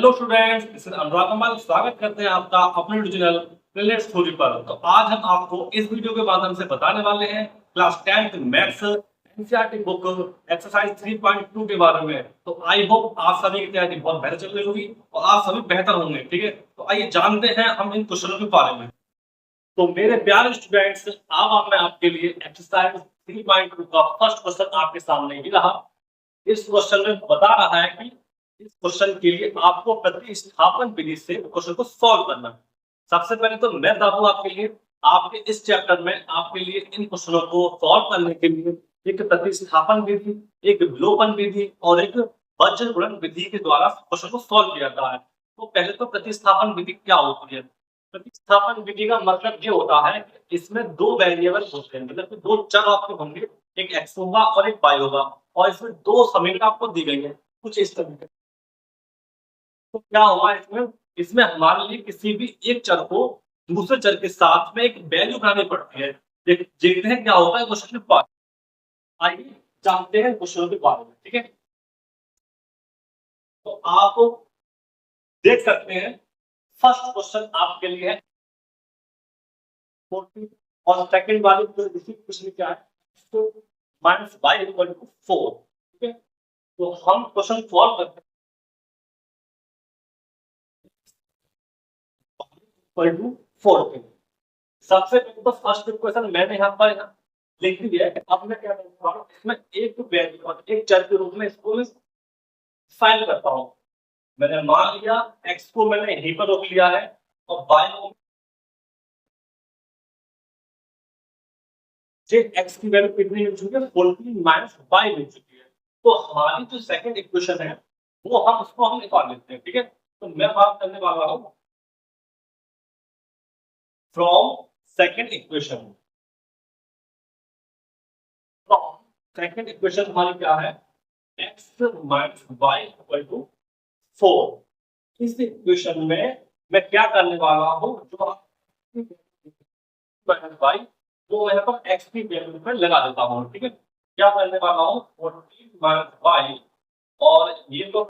Hello students, this is अनुराग कमाल। स्वागत करते हैं आपका अपने चैनल प्लेलेट स्टोरी पर। तो आज हम आपको इस वीडियो के माध्यम से बताने वाले हैं class 10th maths NCERT book exercise 3.2 के बारे में। तो आई होप आप सभी की तैयारी बहुत बेहतर चल रही होगी और आप सभी बेहतर होंगे। ठीक है, तो आइए जानते हैं हम इन क्वेश्चनों के बारे में। तो मेरे प्यारे स्टूडेंट्स, अब मैं आपके लिए एक्सरसाइज 3.2 का फर्स्ट क्वेश्चन आपके सामने ही रहा। इस क्वेश्चन में बता रहा है कि इस क्वेश्चन के लिए आपको प्रतिस्थापन विधि से क्वेश्चन को सॉल्व करना है। सबसे पहले तो मैं बता दूं आपके लिए, आपके इस चैप्टर में आपके लिए इन क्वेश्चनों को सॉल्व करने के लिए एक प्रतिस्थापन विधि, एक विलोपन विधि और एक वज्र गुणन विधि के द्वारा क्वेश्चन को सॉल्व किया जाता है। तो पहले तो प्रतिस्थापन विधि क्या होती है? प्रतिस्थापन विधि का मतलब ये होता है कि इसमें दो वेरिएबल होते हैं, मतलब कि दो चर आपके होंगे, एक एक्स होगा और एक वाई होगा, और इसमें दो समीकरण आपको दी गई है कुछ इस तरीके। तो क्या होगा इसमें? इसमें हमारे लिए किसी भी एक चर को दूसरे चर के साथ में एक वैल्यू बनानी पड़ती है। देखते हैं क्या होता है क्वेश्चन के बाद। आइए जानते हैं क्वेश्चन के बारे में। ठीक है, तो आप देख सकते हैं फर्स्ट क्वेश्चन आपके लिए है 40 और सेकंड वाले क्वेश्चन क्या है? तो माइनस वाई इक्वल टू 4। ठीक है, तो हम क्वेश्चन सॉल्व करते हैं। इक्वल टू 4 के सबसे पहले तो फर्स्ट इक्वेशन मैंने यहाँ पर लिख दिया है। अब मैं क्या करूँगा, इसमें एक वैल्यू और एक चर के रूप में इसको मैं फाइंड करता हूँ। मैंने मान लिया x को मैंने यहीं पर रोक लिया है और y को x की वैल्यू कितनी मिल चुकी है? 14 माइनस y मिल चुकी है। तो हमारी जो सेकंड इक्वेशन है वो हम निकाल लेते हैं। ठीक है, तो मैं बात करने वाला हूँ from second equation. From second equation हमारी क्या है? x minus y equal to 4। इस इक्वेशन में मैं क्या करने वाला हूँ, जो माइनस वाई वो मैं यहाँ पर x की वैल्यू पर लगा देता हूँ। ठीक है, क्या करने वाला हूँ? 14 माइनस वाई और ये तो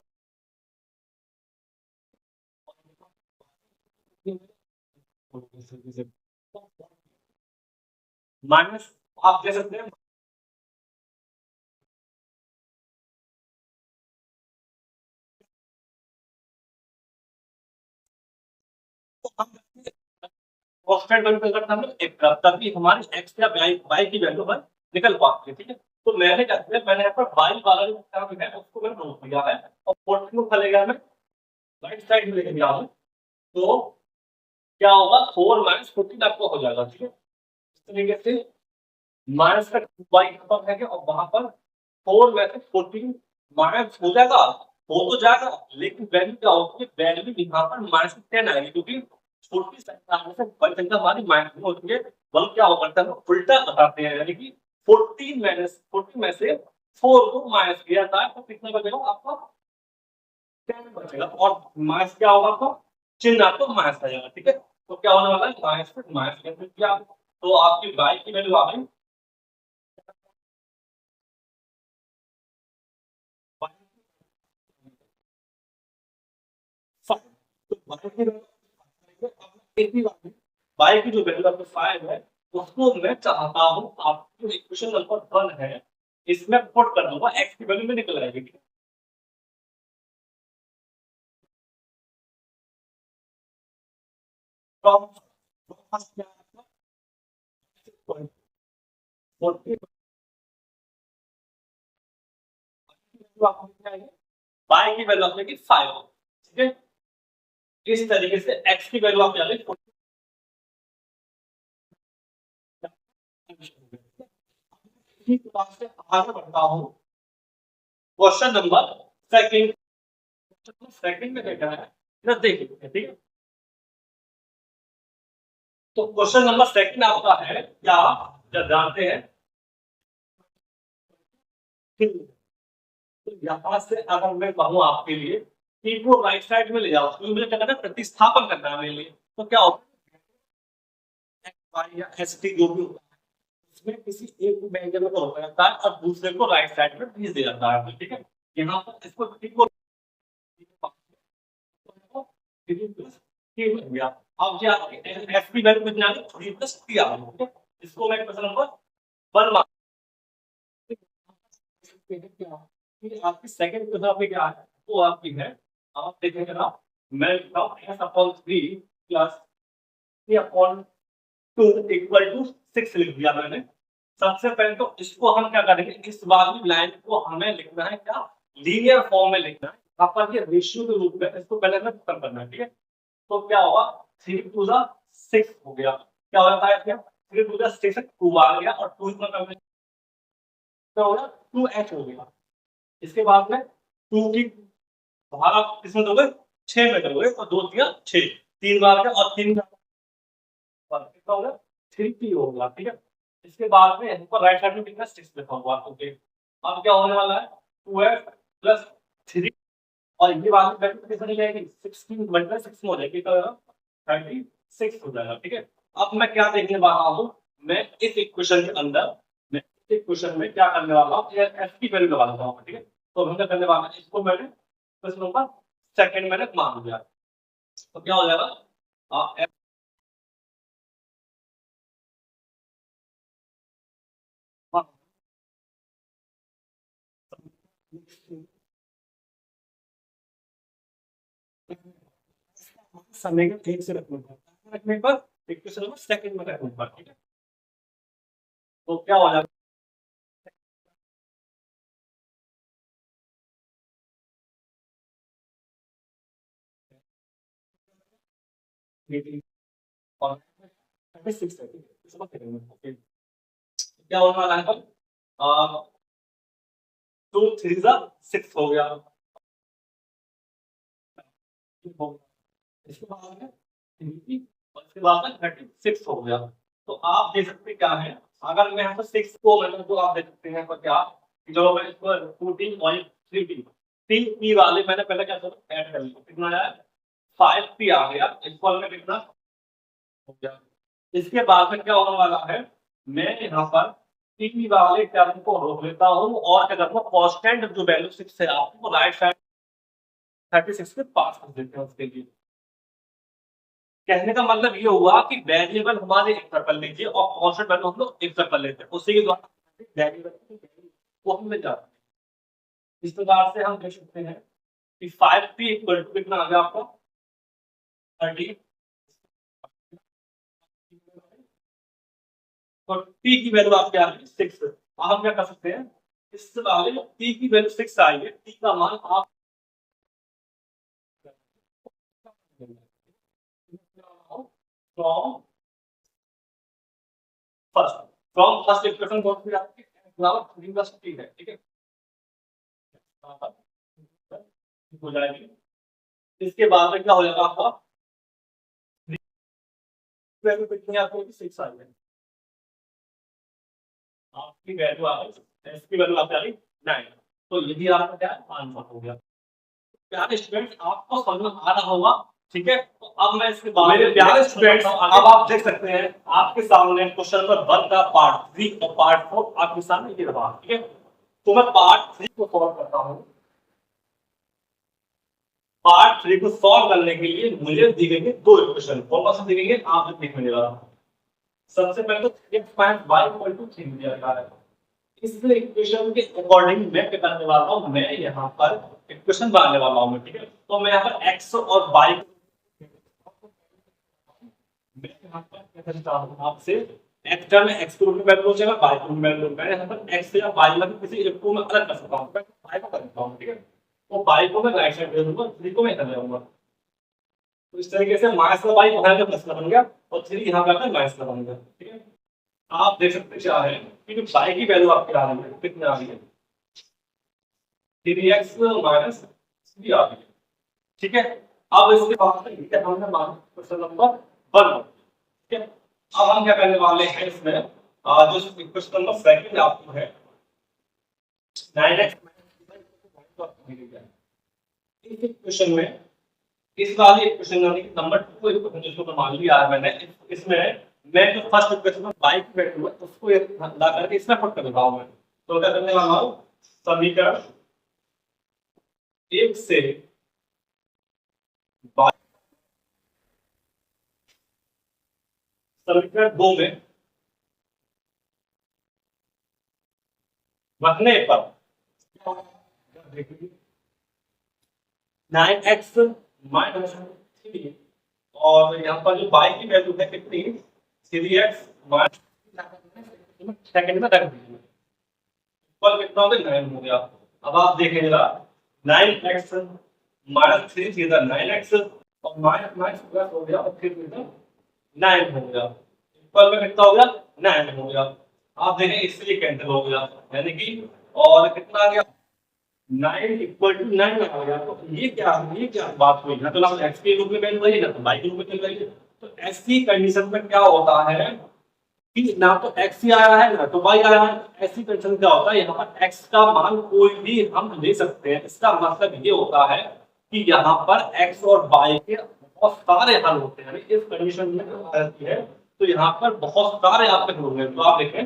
माइनस, आप दे सकते हैं कांस्टेंट वैल्यू पे अगर हम एक तभी हमारी x या y की वैल्यू पर निकल पाती है। ठीक है, तो मैंने क्या किया, मैंने यहाँ पर y वाला जो टर्म है उसको मैंने रोक दिया है और 14 को चलेगा मैं राइट साइड में लेके गया हूँ। तो क्या होगा? 4 माइनस 14 आपको हो जाएगा। ठीक है, इस तरीके से माइनस का y पर है और वहां पर 4 में से 14 माइनस हो जाएगा, हो तो जाएगा, लेकिन वैल्यू क्या होगी? वैल्यू यहाँ पर माइनस 10 आएगी, क्योंकि छोटी संख्या से बड़ी संख्या हमारी माइनस में होती है। बल्कि क्या होता है, उल्टा बताते हैं, यानी कि 14 में से 4 को माइनस किया था तो कितना बचेगा आपका? 10 बचेगा। और माइनस क्या होगा आपका? चिन्ह आपको माइनस आ जाएगा। ठीक है, तो क्या होने वाला है? माइनस से माइनस किया तो आपकी y की वैल्यू आ गई बाई की जो वैल्यू आपको 5 है उसको मैं चाहता हूं आपकी जो इक्वेशन नंबर 1 है इसमें पुट कर दूंगा, x की वैल्यू में निकल आएगी। तो फर्स्ट क्या है? 40 बाई की वैल्यू आपकी 5। ठीक है, इस तरीके से x की वैल्यू आप जाने से आगे बढ़ता हूं। क्वेश्चन नंबर सेकंड, सेकंड में देखा है ना, देखिए। ठीक है, तो क्वेश्चन नंबर सेकंड आपका है क्या? जब जानते हैं कि तो यहाँ से अगर मैं कहूँ आपके लिए कि वो राइट साइड में ले जाओ, तो मुझे क्या करना है? प्रतिस्थापन करना है मेरे लिए। तो क्या होगा? y या एस टी जो भी होता है इसमें किसी एक को वेरिएबल को रोका जाता है और दूसरे को राइट साइड में भेज दिया जाता है। ठीक है, यहाँ पर इसको t को 3 प्लस t हो गया। अब क्या f की वैल्यू कितना आ गई 3 प्लस t आ गई, ठीक है। इसको मैं क्वेश्चन नंबर 1 मान आपकी सेकंड क्वेश्चन आपकी क्या है, वो आपकी है, आप देखेंगे ना, मैं लिखता हूँ s upon 3 plus t upon 2 equal to 6 लिख दिया मैंने। सबसे पहले तो इसको हम क्या करेंगे, इस वाली लाइन को हमें लिखना है क्या, लीनियर फॉर्म में लिखना है। अपन ये रेशियो के रूप में इसको पहले हमें खत्म करना है, ठीक है। तो क्या होगा, 3 टू द 6 हो गया, क्या हो जाता है, क्या 3 टू द 6 2 आ गया, और 2 इसमें क्या होगा 2h हो गया। इसके बाद में 2 की बाहर आप किसमें दोगे, 6 में दोगे, और 2 दिया 6, 3 बार गया, और 3 कितना होगा 3p होगा, ठीक है। इसके बाद में यहाँ पर राइट साइड में कितना 6 लिखा हुआ, ओके। अब क्या होने वाला है 2f प्लस 3, और ये वाली वैल्यू कितनी बन जाएगी 16 मल्टीप्लाई 6 में हो जाएगी, तो 36 हो जाएगा, ठीक है। अब मैं क्या देखने वाला हूँ, मैं इस इक्वेशन के अंदर, मैं इस इक्वेशन में क्या करने वाला हूँ, f की वैल्यू लगा देता हूँ, ठीक है। तो हम क्या करने वाला है, इसको मैंने क्वेश्चन नंबर सेकंड मैंने मान लिया, तो क्या हो जाएगा समय का ठीक से रखने पर इक्वेशन नंबर सेकंड में रखने पर, ठीक है। तो क्या हो जाएगा, और 36 है, ठीक है, इस बात करेंगे, ओके। क्या होने वाला है, अब 2 3 जा 6 हो गया, इसके बाद में 3 और इसके बाद में 36 हो गया। तो आप देख सकते हैं क्या है, अगर मैं यहाँ पर 6 को मतलब, तो आप देख सकते हैं पर क्या, जो मैं इसको 14.3p 3p वाले मैंने पहले क्या करा ऐड कर लिया, कितना आया 5p आ गया, इक्वल में कितना हो गया। इसके बाद में क्या होने वाला है, मैं यहाँ पर p वाले टर्म को रोक लेता हूँ, और क्या करूँगा कांस्टेंट जो वैल्यू 6 है आपको राइट साइड 36 के पास कर देते हैं उसके लिए। कहने का मतलब ये हुआ कि वेरिएबल हमारे एक कर लीजिए, और कांस्टेंट वैल्यू हम लोग एक कर लेते हैं, उसी के द्वारा वेरिएबल की वैल्यू को हम मिल जाता है। इस प्रकार से हम देख सकते हैं कि 5p इक्वल टू कितना आ गया आपका 30, और p की वैल्यू आपके आ गई 6। अब हम क्या कर सकते हैं, इस वाले p की वैल्यू 6 आई है, p का मान आप from first from first equation कौन सी आपकी बराबर 3 प्लस t है, ठीक है, हो जाएगी। इसके बाद में क्या हो जाएगा आपका वैल्यू कितनी आपको 6 आई है, आपकी वैल्यू आ गई, इसकी वैल्यू आपकी आ गई 9। तो यही आपका क्या आंसर हो गया। प्यारे स्टूडेंट्स आपको समझ में आ रहा होगा, ठीक है। तो अब मैं इसके बाद मेरे प्यारे स्टूडेंट्स अब आप देख सकते हैं आपके सामने क्वेश्चन नंबर 1 का पार्ट 3 और पार्ट 4 आपके सामने ये रहा, ठीक है। तो मैं पार्ट 3 को सॉल्व करता हूं। पार्ट 3 को सॉल्व करने के लिए मुझे दी गई है दो इक्वेशन, कौन सा दी गई है आप देख लीजिएगा। सबसे पहले तो x find y equal to 3 दिया गया है, इस इक्वेशन के अकॉर्डिंग मैं क्या करने वाला हूं, मैं यहां पर इक्वेशन बनाने वाला हूं, ठीक है। तो मैं यहां पर x और y मैं यहां पर क्या करना चाहता हूं आपसे, x टर्म में x को रूट में वैल्यू हो जाएगा, y को रूट में वैल्यू मैं यहां पर x या y में किसी एक को मैं अलग कर सकता हूं, मैं y को करता हूं, ठीक है। तो y को मैं राइट साइड दे दूंगा, 3 को मैं इधर ले आऊंगा। तो इस तरीके से माइनस का y बाहर का प्लस का बन गया, और 3 यहां पे आकर माइनस का बन गया, ठीक है। आप देख सकते क्या है कि जो y की वैल्यू आपकी आ रही है कितनी आ रही है 3x माइनस 3 आ रही है, ठीक है। अब इसके बाद में ये हमने माना क्वेश्चन नंबर 1, ठीक है। अब हम क्या करने वाले हैं इसमें, जो क्वेश्चन नंबर सेकंड आपको है 9x इस इक्वेशन में, इस वाली इक्वेशन यानी कि नंबर 2 इक्वेशन जिसको मान लिया है मैंने, इसमें मैं जो फर्स्ट इक्वेशन में y की वैल्यू है उसको ला करके इसमें पुट कर देता हूं मैं। तो क्या करने वाला हूं, समीकरण 1 से y समीकरण 2 में रखने पर 9x माइनस 3 और यहाँ पर जो y की वैल्यू है कितनी 3x माइनस सेकंड में रख दीजिए पर कितना हो गया 9 हो गया। अब आप देखें जरा 9x माइनस 3 सीधा 9x और माइनस माइनस प्लस हो गया और फिर सीधा 9 हो गया पर में कितना हो गया 9 हो गया। आप देखें इसलिए कैंसिल हो गया यानी कि और कितना आ गया 9 इक्वल टू 9 आ गया। तो ये क्या बात हुई ना तो हम x के रूप में वैल्यू रही ना तो y के रूप में चल रही है। तो ऐसी कंडीशन में क्या होता है कि ना तो x ही आया है ना तो y आया है। ऐसी कंडीशन क्या होता है यहाँ पर x का मान कोई भी हम ले सकते हैं। इसका मतलब ये होता है कि यहाँ पर x और y के बहुत सारे हल होते हैं। इस कंडीशन में रहती है तो यहाँ पर बहुत सारे आपके हल होंगे। तो आप देखें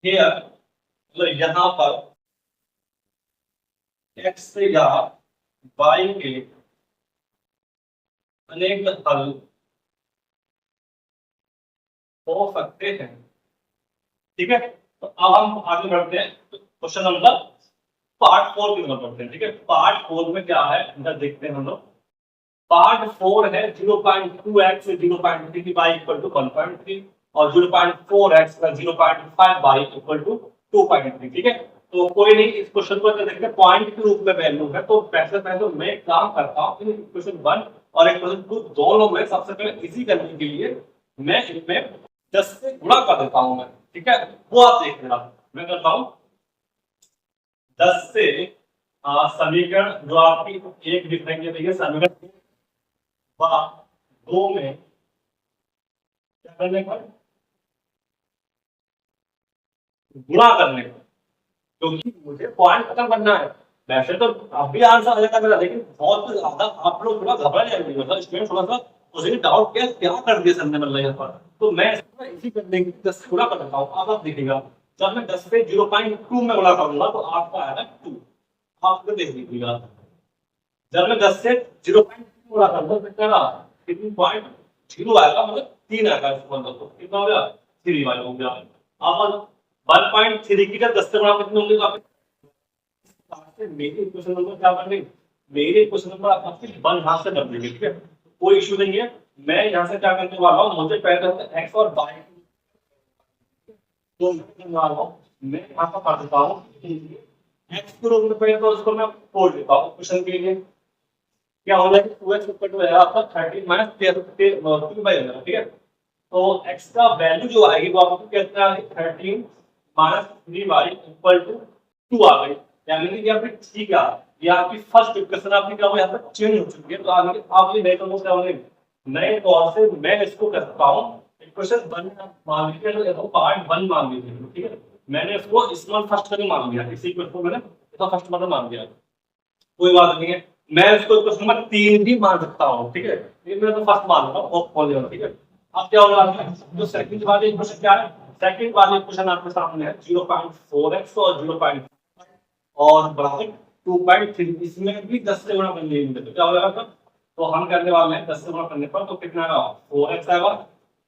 हियर मतलब यहाँ पर x या y के अनेक हल हो सकते हैं। ठीक है तो अब हम आगे बढ़ते हैं क्वेश्चन नंबर पार्ट 4 की तरफ बढ़ते हैं। ठीक है पार्ट 4 में क्या है इधर देखते हैं हम लोग। पार्ट 4 है 0.2x 0.3 y इक्वल टू 1.3 और 0.4x 0.5 y इक्वल टू 2.3। ठीक है तो कोई नहीं इस क्वेश्चन को देखते हैं पॉइंट के रूप में वैल्यू है। तो पहले मैं काम करता हूं क्वेश्चन 1 और क्वेश्चन 2 दोनों में सबसे पहले इजी करने के लिए मैं इनमें 10 से गुणा कर देता हूं मैं। ठीक है वो आप देख लेना मैं करता हूं 10 से समीकरण जो आपकी एक लिखेंगे भैया समीकरण 2 में क्या करने पर गुणा करने पर क्योंकि मुझे पॉइंट खत्म करना है। वैसे तो अभी आंसर आ जाता मेरा लेकिन बहुत ज्यादा आप लोग थोड़ा घबरा जाएंगे मतलब स्टूडेंट थोड़ा सा मुझे डाउट क्या कर दिया सर ने मतलब यहाँ पर। तो मैं इसको इसी करने की 10 गुणा कर देता हूँ। अब आप देखिएगा जब मैं 10 से 0.2 में गुणा करूंगा तो आपका आएगा 2। आप देख लीजिएगा जब मैं 10 से 0.2 गुणा करूंगा तो कितना 3.0 आएगा मतलब 3 आएगा इसका मतलब तो कितना हो गया 3 वाला हो गया। अब 1.3 की जब 10 से गुणा कितने होंगे तो आपके मेरे क्वेश्चन नंबर क्या बन गई मेरे क्वेश्चन नंबर आपके 1 हाथ से कर देंगे। ठीक है कोई इशू नहीं है। मैं यहाँ से क्या करने वाला हूँ मुझे पहले x और y तो मैं यहाँ पर कर देता हूँ x के रूप में पहले तो उसको मैं तोड़ देता हूँ क्वेश्चन के लिए क्या होगा कि 2x इक्वल टू आएगा आपका 13 माइनस 3 ठीक है तो x का वैल्यू जो आएगी वो आपको कितना है 13 माइनस 3y इक्वल टू 2 आ गई। यानी कि यहाँ पे ठीक है ये आपकी फर्स्ट इक्वेशन आपकी क्या हुई यहाँ पर चेंज हो चुकी है। तो आगे आप ये नए तौर से होंगे नए तौर से मैं इसको कर सकता हूँ इक्वेशन 1 मान लीजिए तो पार्ट 1 मान लीजिए। ठीक है मैंने इसको स्मॉल फर्स्ट करके मान लिया इसी इक्वेशन को मैंने इसका फर्स्ट मतलब मान लिया कोई बात नहीं है। मैं इसको क्वेश्चन नंबर 3 भी मान सकता हूँ। ठीक है ये मैं तो फर्स्ट मान रहा हूँ। ठीक है अब क्या होगा जो सेकंड वाले इक्वेशन क्या है सेकंड वाले इक्वेशन आपके सामने है 0.4x और 0.5 और बराबर 2.3 इसमें भी 10 से गुणा करने के तो क्या हो जाएगा तो हम करने वाले हैं 10 से गुणा करने पर तो कितना आएगा 4x आएगा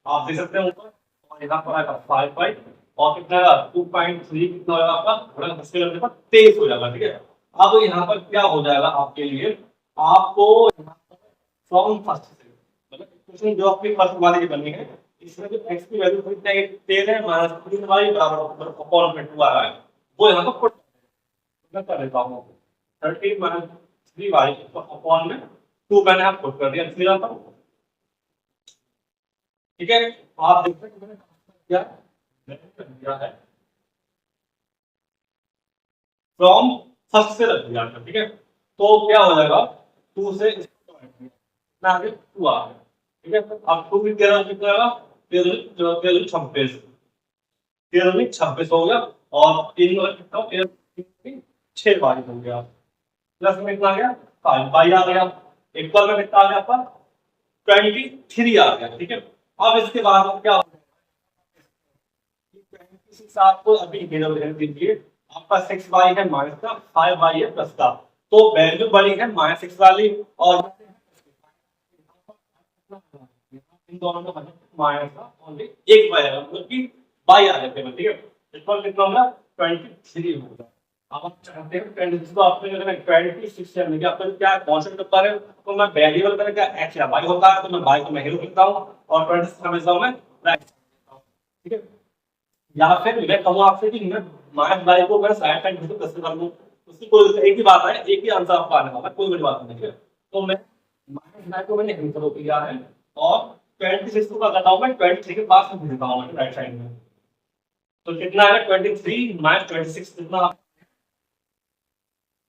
आप देख सकते हैं ऊपर और यहाँ पर आएगा 5y और कितना आएगा 2.3 कितना होगा आपका थोड़ा 10 से करने पर 23 हो जाएगा। ठीक है अब यहाँ पर क्या हो जाएगा आपके लिए आपको फ्रॉम फर्स्ट से मतलब इक्वेशन जो आपकी फर्स्ट वाली की बनी है इसमें जो x की वैल्यू कितना है 10 है माइनस 3y बराबर अपॉन में 2 आ रहा है वो यहाँ पर पुट मैं कर देता हूँ 13 माइनस 3y अपॉन में 2 मैंने आप पुट कर दिया इसलिए यहाँ पर। ठीक है आप देख सकते हैं मैंने कर दिया है फ्रॉम फर्स्ट से रख दिया। ठीक है तो क्या हो जाएगा 2 से ना आगे 2 आ गया। ठीक है अब 2 भी 13 कितना आएगा 13 26 हो गया और 3 और कितना 6 बारी हो गया प्लस में कितना आ गया 5 बाई आ गया इक्वल में कितना आ गया आपका 23 आ गया। ठीक है अब इसके बाद क्या आपको अभी दीजिए आपका 6y है माइनस का 5y है प्लस का तो वैल्यू बनी है -6 वाली और इन दोनों का माइनस का ओनली एक बाई आएगा, मतलब कि बाई आ जाते हैं, ठीक है। इस पर कितना होगा 23 होगा। अब आप चाहते हैं 26 को आपने अगर 26 से लेके आपका क्या कांस्टेंट नंबर है, तो मैं वेरिएबल का क्या एक्स या बाई होता है, तो मैं बाई को मैं हीरो लिखता हूं और 26 हमेशा मैं राइट, ठीक है। या फिर मैं कहूं आपसे कि मैं माइनस बाई को मैं साइड साइड में प्लस कर दूं, उसकी कोई एक ही बात है, एक ही आंसर आपको आने वाला है, कोई बड़ी बात नहीं है। तो मैं माइनस बाई को मैंने हीरो किया है और 26 को क्या करता हूं मैं 23 के पास में भेजता हूं राइट साइड में। तो कितना है 23 माइनस 26 कितना,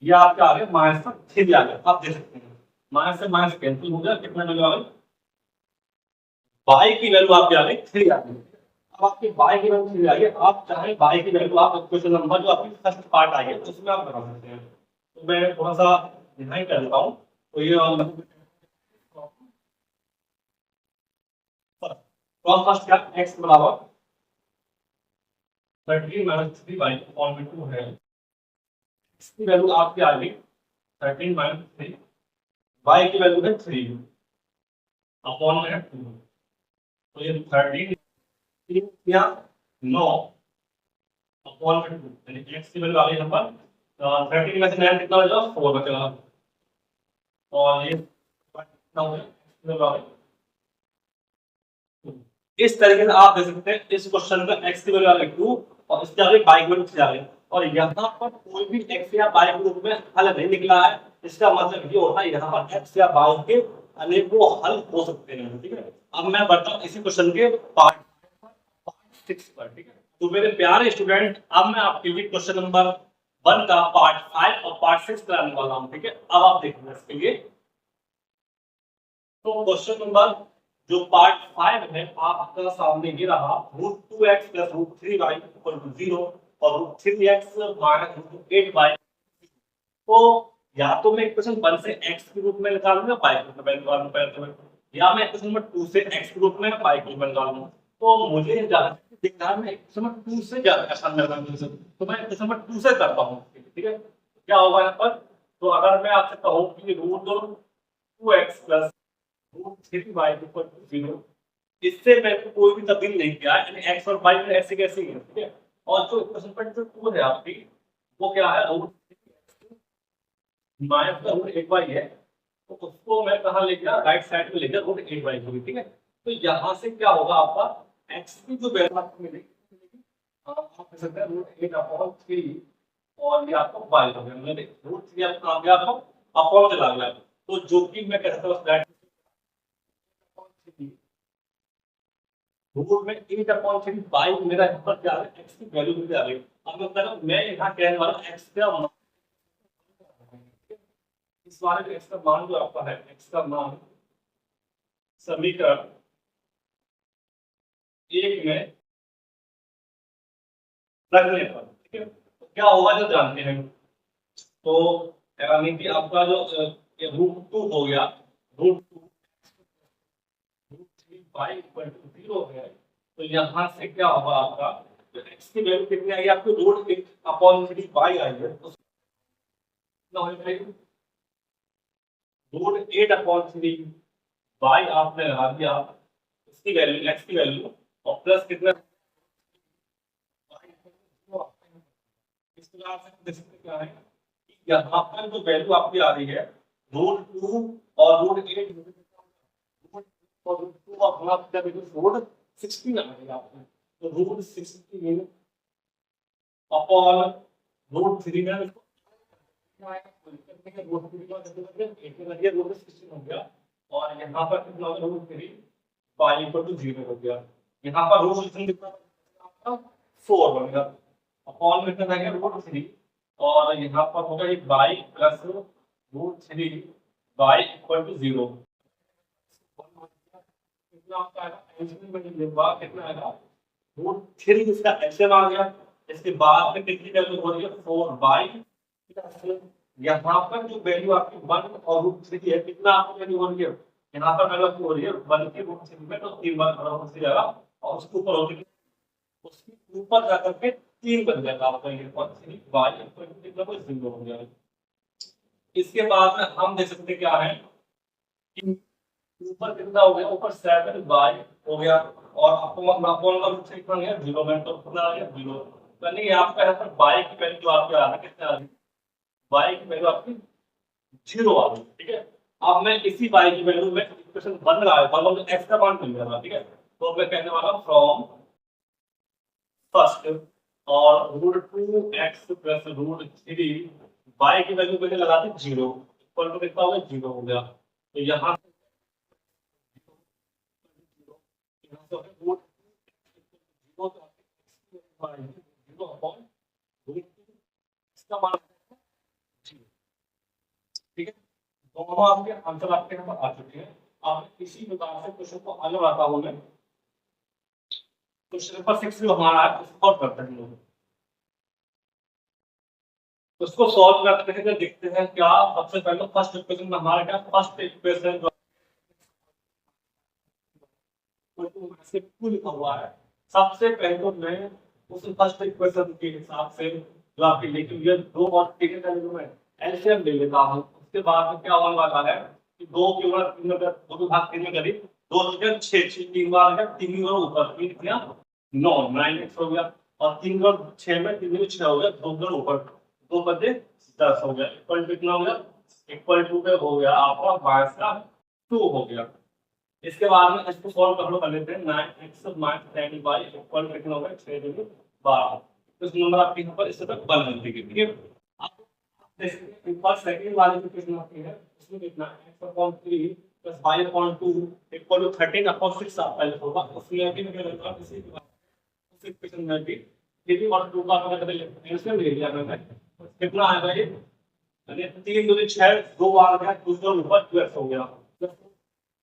ये आपका आ गया माइनस का 3 आ गया। आप देख सकते हैं माइनस से माइनस कैंसिल हो गया, कितना वैल्यू आ गई, बाई की वैल्यू आपकी आ गई 3 आ गई। अब आपकी बाई की वैल्यू 3 आ गई, आप चाहे बाई की वैल्यू आप क्वेश्चन नंबर जो आपकी फर्स्ट पार्ट आई है उसमें आप बता सकते हैं। तो मैं थोड़ा सा डिजाइन कर देता हूं, तो ये फ्रॉम फर्स्ट क्या x बराबर 13 माइनस 3 बाई अपॉन में 2 है, इसकी वैल्यू आपकी आ गई 13 माइनस 3, y की वैल्यू है 3 अपॉन में 2, तो ये 13 या 9 अपॉन में 2, यानी x की वैल्यू आ गई नंबर 13 में से 9 कितना बचा 4 बचेगा, और ये कितना हो गया, इस तरीके से आप दे सकते हैं इस क्वेश्चन का x की वैल्यू आ गई 2 और इसके आगे y की वैल्यू 3 आ गई, और यहाँ पर कोई भी x या y के रूप में हल नहीं निकला है, इसका मतलब ये होता है यहाँ पर x या y के अनेकों हल हो सकते हैं, ठीक है। अब मैं बढ़ता हूँ इसी क्वेश्चन के पार्ट 6 पर, ठीक है। तो मेरे प्यारे स्टूडेंट, अब मैं आपके लिए क्वेश्चन नंबर 1 का पार्ट 5 और पार्ट 6 कराने वाला हूँ, ठीक है। अब आप देखिए इसके लिए, तो क्वेश्चन नंबर जो पार्ट 5 है आपका सामने ये रहा, √2x + √3y = 0 और √3x - √8y। तो या तो मैं इक्वेशन 1 से x के रूप में निकालूंगा, y के रूप में निकालूंगा पहले, या मैं इक्वेशन नंबर 2 से x के रूप में y के रूप में निकालूंगा। तो मुझे ज्यादा दिख रहा है मैं इक्वेशन नंबर 2 से ज्यादा आसान लग रहा है मुझे, तो मैं इक्वेशन नंबर 2 से करता हूं, ठीक है। क्या होगा यहां पर, तो अगर मैं आपसे कहूं कि √2x + √3y = 0, इससे मैंने कोई भी तब्दील नहीं किया, यानी x और y में ऐसे कैसे ही है, ठीक है। और जो इक्वेशन नंबर 2 है आपकी, वो क्या है, माइनस का √8y है, तो उसको मैं कहां ले गया, राइट साइड में ले गया √8y को भी, ठीक है। तो यहां से क्या होगा आपका x की जो वैल्यू आपको मिलेगी, आप कह सकते हैं √8/3 और ये आपको y हो गया, मतलब √3 आपको आ गया, आपको अपॉन चला गया, तो जो कि मैं कह सकता हूं दैट रूट में 8/3 बाई मेरा यहाँ पर क्या है, x की वैल्यू मिल जा रही है। अब मैं यहाँ कहने वाला हूँ x का मान, इस वाले में x का मान जो आपका है, x का मान समीकरण 1 में रखने पर, ठीक है, तो क्या होगा जो जानते हैं। तो यानी कि आपका जो √2 हो गया, √2 √3y = 0 है, तो यहाँ से क्या होगा आपका, तो x की वैल्यू कितनी आई आपको, √8/3y आई है, तो कितना हो जाएगा, √8/3y आपने लगा दिया, इसकी वैल्यू x की वैल्यू, और प्लस कितना, इस प्रकार से देख सकते क्या है कि यहाँ पर जो वैल्यू आपकी आ रही है √2 और √8 और √2 और अपना क्या वैल्यू √16 आ रही है आपको, तो √16 अपॉन √3 में इसको √16 हो गया, और यहाँ पर कितना हो गया, √3 y = 0 हो गया, यहाँ पर √16 कितना 4 बन गया, अपॉन में कितना है √3, और यहाँ पर होगा एक y + √3y = 0, कितना आपका आएगा, एलसीएम में लिखवा कितना आएगा, √3 इसका एलसीएम आ गया, इसके बाद में कितनी वैल्यू हो रही है 4y, यहाँ पर जो वैल्यू आपकी 1 और √3 है, कितना आपकी वैल्यू हो रही है, यहाँ पर वैल्यू हो रही है 1 की √3 में, तो 3 बार √3 जाएगा, और उसके ऊपर होगी, उसके ऊपर जाकर के 3 बन जाएगा आपका ये, और 3y = कितना कोई 0 हो जाएगा। इसके बाद में हम देख सकते क्या है कि ऊपर कितना हो गया, ऊपर 7 बाई हो गया, और अपोन का रूट से कितना गया 0 में, तो कितना आ गया 0। यानी आपका यहाँ पर बाई की वैल्यू आपके आ रही कितना आ रही, बाई की वैल्यू आपकी 0 आ रही, ठीक है। अब मैं इसी बाई की वैल्यू में इक्वेशन बन रहा है, मतलब एक्स का मान मिल रहा है, ठीक है। तो मैं कहने वाला हूँ फ्रॉम फर्स्ट और √2x + √3 बाई की वैल्यू मैंने लगा दी 0, इक्वल टू कितना हो गया 0 हो गया। तो यहाँ इसका मान, ठीक है। दोनों आपके आंसर आपके यहाँ पर आ चुके हैं। आप इसी प्रकार से क्वेश्चन को हल बनाता हूं मैं। क्वेश्चन नंबर 6 जो हमारा है उसको सॉल्व करते हैं लोग। उसको सॉल्व करते हैं, देखते हैं क्या। सबसे पहले फर्स्ट इक्वेशन में हमारा क्या, फर्स्ट इक्वेशन जो से टू लिखा हुआ है, सबसे पहले तो मैं उस फर्स्ट इक्वेशन के हिसाब से जो आपकी लिखी हुई है 2 और 3 का जो मैं एलसीएम ले लेता हूं। उसके बाद में क्या होने वाला है कि 2 के ऊपर 3 में 2 भाग 3 में करीब 2 से 6 3 बार है, 3 और ऊपर 3 कितना 9 9x हो गया, और 3 और 6 में 3 में 6 हो गया, 2 और ऊपर 2 बजे 10 हो गया, इक्वल टू कितना हो गया, इक्वल टू पे हो गया आपका माइनस का 2 हो गया। इसके बाद में इसको सॉल्व कर लेते हैं। 9x - 10y इक्वल कितना होगा 6 दूनी 12। तो इस नंबर आपके यहाँ पर इससे तक बन जाती है, ठीक है। अब देखिए फर्स्ट सेकंड वाले जो क्वेश्चन आपके है उसमें कितना x/3 + y/2 इक्वल टू 13/6 आपका होगा। उसमें भी क्या लगता है इसी उस इक्वेशन में भी 3 और 2 का अगर एलसीएम ले लिया मैंने, कितना आएगा ये, यानी 3 दूनी 6, 2 बार गया, 2 से ऊपर 12 हो गया,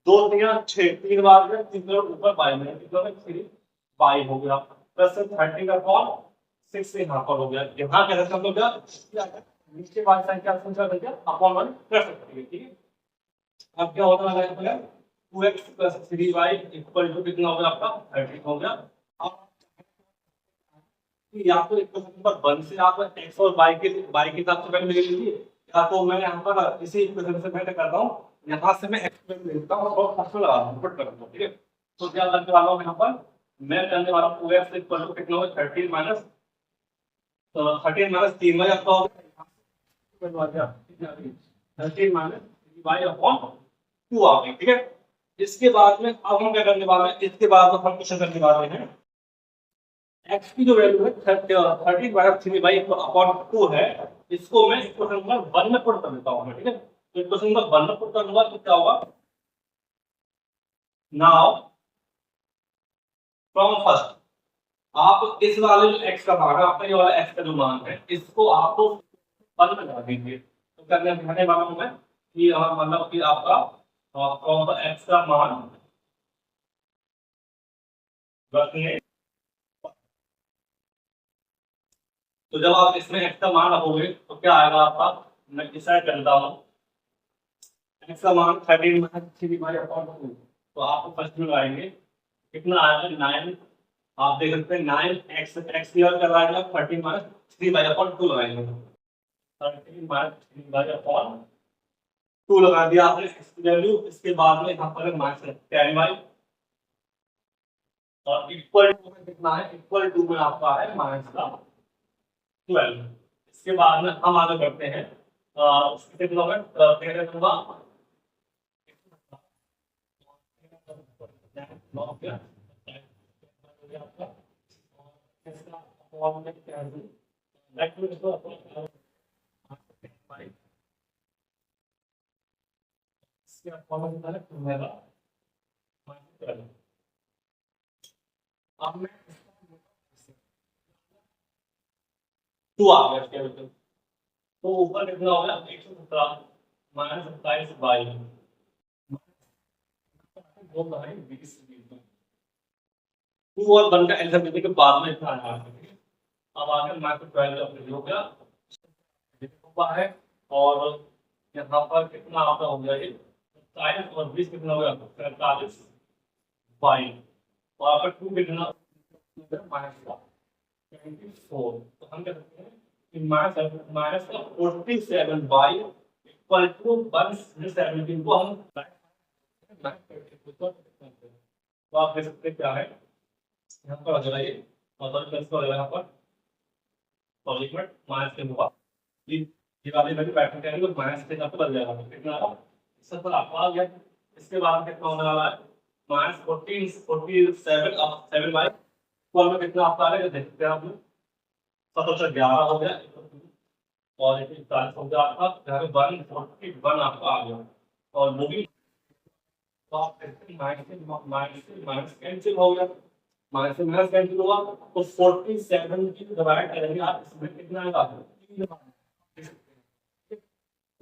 2 3 6, 3 बार गया, 3 से ऊपर बाई में कितना है 3 बाई हो गया, प्लस 13/6 से यहाँ पर हो गया। यहाँ क्या रखा हो गया, नीचे वाली संख्या संख्या बन गया अपॉन 1 कर सकते हैं, ठीक है। अब क्या होता है यहाँ पर 2x + 3y इक्वल टू कितना हो गया आपका 13 हो गया। अब या तो इक्वेशन नंबर 1 से आप x और y के हिसाब से वैल्यू ले लीजिए, या तो मैं यहाँ पर इसी इक्वेशन से मैं करता हूँ, यहाँ से मैं x वैल्यू लेता हूँ और फर्स्ट लगा दूँ, पुट कर दूँ, ठीक है। तो क्या करने वाला हूँ यहाँ पर, मैं करने वाला हूँ 2x इक्वल टू कितना होगा 13 माइनस 3y आपका होगा 13 माइनस 3y/2 आ गई, ठीक है। इसके बाद में अब हम क्या करने वाले हैं, इसके बाद हम क्वेश्चन करने वाले हैं x की जो वैल्यू है 13/3/2 है, इसको मैं इक्वेशन नंबर 1 में पुट कर देता हूं, ठीक है। तो इक्वेशन नंबर 1 में पुट करूंगा तो क्या होगा, नाउ फ्रॉम फर्स्ट आप इस वाले जो x का मान है, आपका ये वाला x का जो मान है, इसको आपको 1 में लगा दीजिए। तो करने वाला हूं मैं कि मतलब कि आपका फ्रॉम x का मान रखने, तो जब आप इसमें x का मान रखोगे तो क्या आएगा आपका, मैं डिसाइड कर लेता हूं x का मान 13 - 3y/2, तो आपको फर्स्ट में लगाएंगे कितना आएगा 9, आप देख सकते हैं 9x x की और लगाएंगे 13 - 3y/2 लगाएंगे, 13 - 3y/2 लगा दिया आपने x की वैल्यू। इसके बाद में यहाँ पर माइनस 10y और इक्वल टू में कितना है, इक्वल टू में आपका है माइनस का 12। इसके बाद में हम आगे बढ़ते हैं, उसके कितना होगा पहले दूंगा अब मैं 2 आ गया इसके अंदर, तो ऊपर कितना होगा 117 माइनस 27 बाई 2 बाई 20, 2 और 1 का एलसीएम लेने के बाद में इतना आना है। अब आगे माइनस 12 अपडेट हो गया हुआ है, और यहाँ पर कितना आपका हो गया ये 27 और 20 कितना हो गया 43 बाई, और आपका 2 कितना माइनस का 24। तो हम क्या करते हैं कि माइनस का 47 बाई इक्वल टू 117 को हम तो आप देख सकते हैं क्या है यहाँ पर आ जाएगा ये, और प्लस का हो जाएगा यहाँ पर सॉलिड माइनस के होगा ये वाली वैल्यू पैटर्न क्या है, माइनस के साथ बदल जाएगा। कितना आएगा इससे पर आपको आ गया। इसके बाद कितना होने वाला है माइनस 47 अब 7 बाई 4 में कितना आपका आ रहा है देखते हैं आप लोग। 11 हो गया और 40 हो गया आपका, यहाँ पे 141 आपका आ गया। और वो भी तो आप माइनस कैंसिल हो गया, माइनस से माइनस कैंसिल हुआ तो 47 की डिवाइड करेंगे आप, इसमें कितना आएगा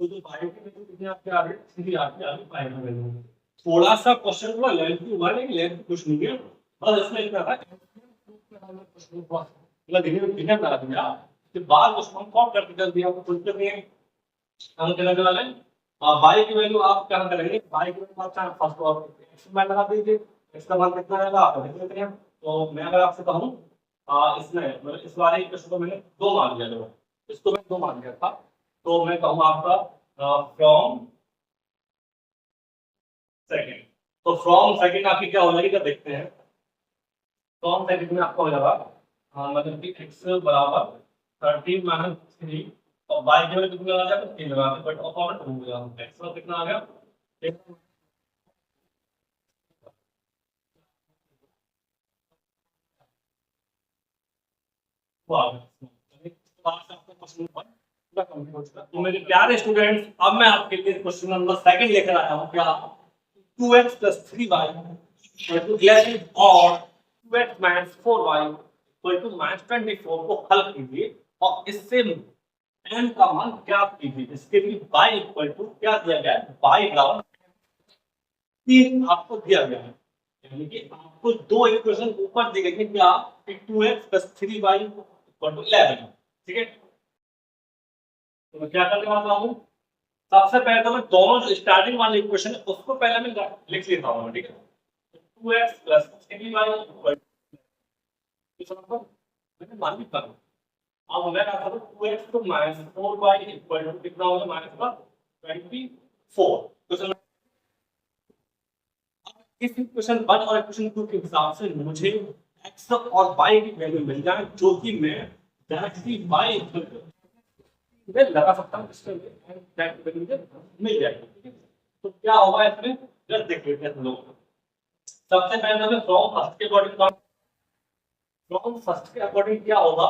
तो जो बायो की वैल्यू कितनी आपके आ रही है, सीधी आपके आ रही है बायो की वैल्यू। थोड़ा सा क्वेश्चन थोड़ा लेंथी हुआ है, लेंथ कुछ नहीं है, बस इसमें इतना था मतलब देखिए बना दिया कि बाद उसको हम कॉपी करके कर दिया, कुछ नहीं है। हम क्या करने वाले हैं बाई की वैल्यू आप क्या करेंगे, बाई की वैल्यू आप चाहे फर्स्ट और एक्स में लगा दीजिए, इसका मान कितना आएगा आप देख लेते हैं। तो मैं अगर आपसे कहूं इसमें मतलब इस वाले क्वेश्चन को मैंने 2 मान लिया, जो इसको मैं 2 मान लिया था, तो मैं कहूँ आपका फ्रॉम सेकंड। तो फ्रॉम सेकंड आपकी क्या हो जाएगी जब देखते हैं, फ्रॉम सेकंड में आपका हो जाएगा मतलब कि x बराबर 13 माइनस 3 और y की वैल्यू कितना आ जाएगा 3 लगा दें, बट ऑपोजिट हो गया, x का कितना आ गया तो मेरे प्यारे स्टूडेंट्स, अब मैं आपके लिए क्वेश्चन नंबर सेकंड लेकर आया हूं क्या 2x + 3y = 11 और 2x - 4y = -24 को हल कीजिए और इससे n का मान ज्ञात कीजिए। इसके लिए y = क्या दिया गया है, y बराबर 3 आपको दिया गया है, यानी कि आपको 2 इक्वेशन ऊपर दी गई है क्या 2x + 3y = 11। ठीक है, तो मैं क्या करने वाला हूं, सबसे पहले तो मैं दोनों जो स्टार्टिंग वाली इक्वेशन है उसको पहले मैं लिख लेता हूं। ठीक है, 2x + 3y मैंने मान लिखा। अब मैं क्या करूं 2x to -4y = कितना होगा -24। तो इस इक्वेशन 1 और इक्वेशन 2 के हिसाब से मुझे x और y की वैल्यू मिल जाए, जो कि मैं डायरेक्टली y मैं लगा सकता हूं, इसके लिए डायरेक्ट वैल्यू मुझे मिल जाएगी। तो क्या होगा इसमें जस्ट देख लेते हैं हम लोग। सबसे पहले हमें फ्रॉम फर्स्ट के अकॉर्डिंग क्या होगा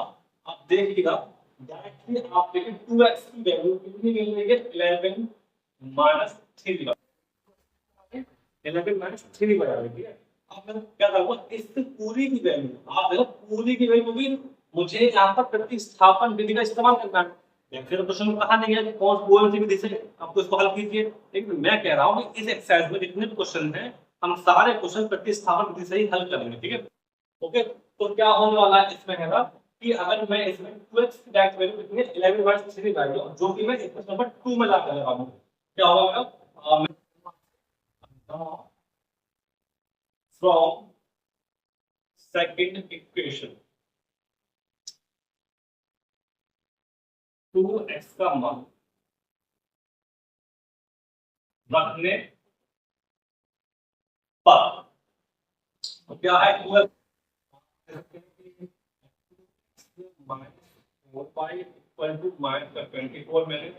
आप देखिएगा, डायरेक्टली आप देखिए 2x की वैल्यू कितनी मिल रही है 11 - 3 11 - 3 बना रही है। अब मैं क्या करूंगा इस पूरी की वैल्यू, आप देखो पूरी की वैल्यू भी मुझे यहाँ पर प्रतिस्थापन विधि का इस्तेमाल करना है। फिर क्वेश्चन में कहा नहीं है कि कौन सी विधि से आपको इसको हल कीजिए, लेकिन मैं कह रहा हूँ कि इस एक्सरसाइज में जितने भी क्वेश्चन हैं हम सारे क्वेश्चन प्रतिस्थापन विधि से ही हल करेंगे। ठीक है, ओके। तो क्या होने वाला है इसमें है ना कि अगर मैं इसमें 2x की डायरेक्ट वैल्यू कितनी है 11 - 3 डाल दूं, जो कि मैं इक्वेशन नंबर 2 में ला कर लगाऊं, क्या होगा from second equation 2x का मान रखने पर तो क्या है 2x -4y = -24 मैंने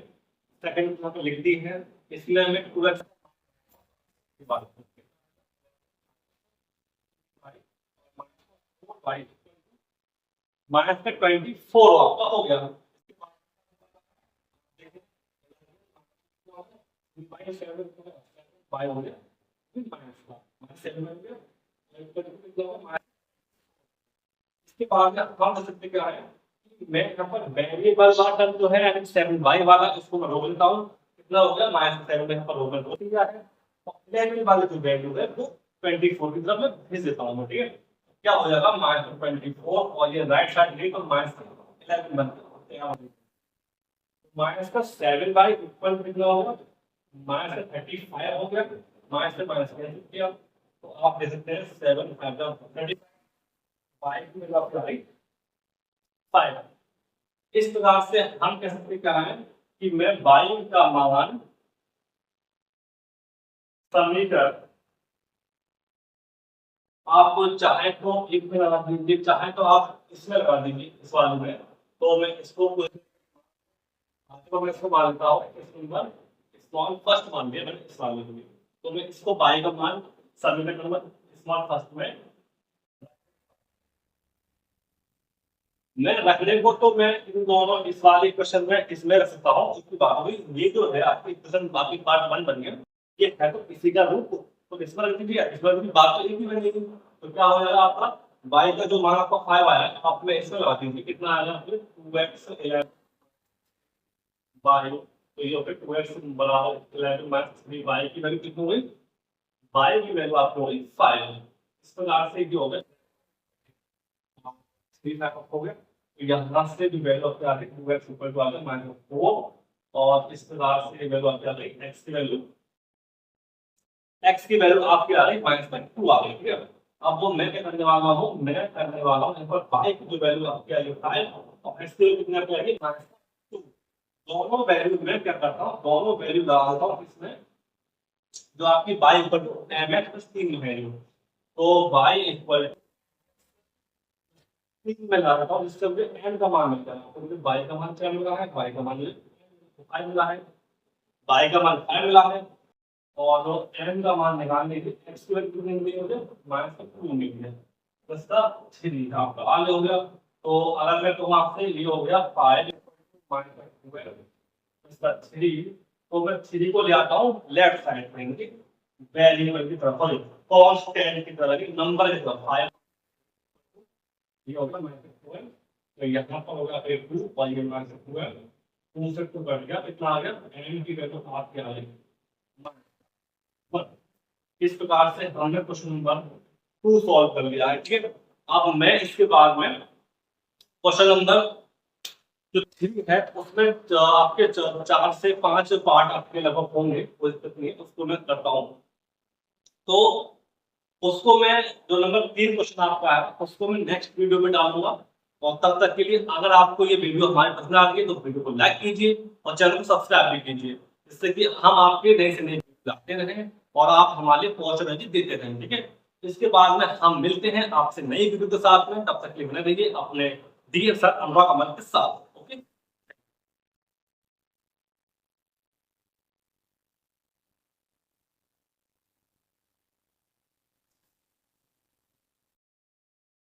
सेकंड में लिख दी है, इसलिए हमें 2x की बात -24 आपका हो गया। इसके बाद हम कर सकते क्या है कि मैं यहाँ पर वेरिएबल वाला जो है यानी 7y वाला इसको मैं रोक लेता हूँ, कितना हो गया -7 में यहाँ पर रोक दिया है और 11 वाले जो वैल्यू है वो 24 की तरफ मैं भेज देता हूँ। ठीक है, क्या हो जाएगा -24 और ये राइट साइड गई तो -11 बनते हैं, माइनस का 7y इक्वल कितना होगा -35 हो गया, माइनस से माइनस कैंसिल किया तो आप दे सकते हैं 7 5 35 5 की वैल्यू आपकी आई 5। इस प्रकार से हम कह सकते क्या है कि मैं y का मान समीकरण आप चाहे तो एक में लगा दीजिए, चाहे तो आप इसमें लगा दीजिए इस वाले में। तो मैं इसको मैं इसको मानता हूँ इस नंबर स्मॉल फर्स्ट मान लिया मैंने इस वाले को भी। तो मैं इसको बाई का मान सब्मिट नंबर स्मॉल फर्स्ट में मैं रखने को, तो मैं इन दोनों इस वाले क्वेश्चन में इसमें रख सकता हूँ। इसकी बात हुई, ये जो है आपकी क्वेश्चन बाकी पार्ट 1 बन गया, ये है तो इसी का रूप, तो इसमें रख दीजिए। इसमें भी बात तो एक ही बनेगी, तो क्या हो जाएगा आपका y का जो मान आपका 5 आया है आप में इसमें लगा दीजिए, कितना आएगा आपके 2x 11 y, तो ये हो गया 2x बराबर 11 माइनस 3 y की वैल्यू कितनी हुई, y की वैल्यू आपको हुई 5। इस प्रकार से जो हो गया 3 हो गया। तो यहाँ से भी वैल्यू आपके आ गई 2x इक्वल टू आ गया -4, और इस प्रकार से वैल्यू आपकी आ गई x की वैल्यू आपकी आ रही -2 आ गई। ठीक है, अब वो मैं क्या करने वाला हूँ, मैं करने वाला हूँ यहाँ पर y की जो वैल्यू आपकी आ गई 5 और x की वैल्यू कितनी आपकी आ गई -2। दोनों वैल्यू में क्या करता हूँ, दोनों वैल्यू डालता हूँ इसमें, जो आपकी y equal to mx plus 3 value, तो y इक्वल 3 में लगाता हूँ, जिससे मुझे n का मान मिलता है। तो मुझे y का मान क्या मिला है, y का मान 5 मिला है, y का मान 5 मिला है, और n का मान निकालने के x की वैल्यू कितनी मिली मुझे -2 मिली है, तो इसका 3 आपका आगे हो गया। तो अगर मैं कहूँ आपसे ये हो गया 5 -2 इसका 3, तो मैं 3 को ले आता हूँ लेफ्ट साइड में, वेरिएबल की तरफ, कांस्टेंट की तरफ, नंबर की तरफ 5 ये होगा -12, तो यहाँ पर होगा 2 y -12, 2 से 2 कट गया, कितना आ गया n की वैल्यू आपके आ गई। इस प्रकार से हमने क्वेश्चन नंबर 2 सॉल्व कर लिया है। ठीक है, अब मैं इसके बाद में क्वेश्चन नंबर जो 3 है उसमें आपके 4 से 5 पार्ट आपके लगभग होंगे, कोई दिक्कत नहीं है, उसको मैं करता हूँ। तो उसको मैं जो नंबर 3 क्वेश्चन आपका है उसको मैं नेक्स्ट वीडियो में डालूंगा, और तब तक के लिए अगर आपको ये वीडियो हमारे पसंद आ गई तो वीडियो को लाइक कीजिए और चैनल को सब्सक्राइब भी कीजिए, जिससे कि हम आपके नए से नए वीडियो लाते रहें और आप हमारे लिए पॉजिटिव देते रहें। ठीक है, इसके बाद में हम मिलते हैं आपसे नई वीडियो के साथ में, तब तक के लिए बने रहिए अपने डीएम सर अनुराग अमन के साथ।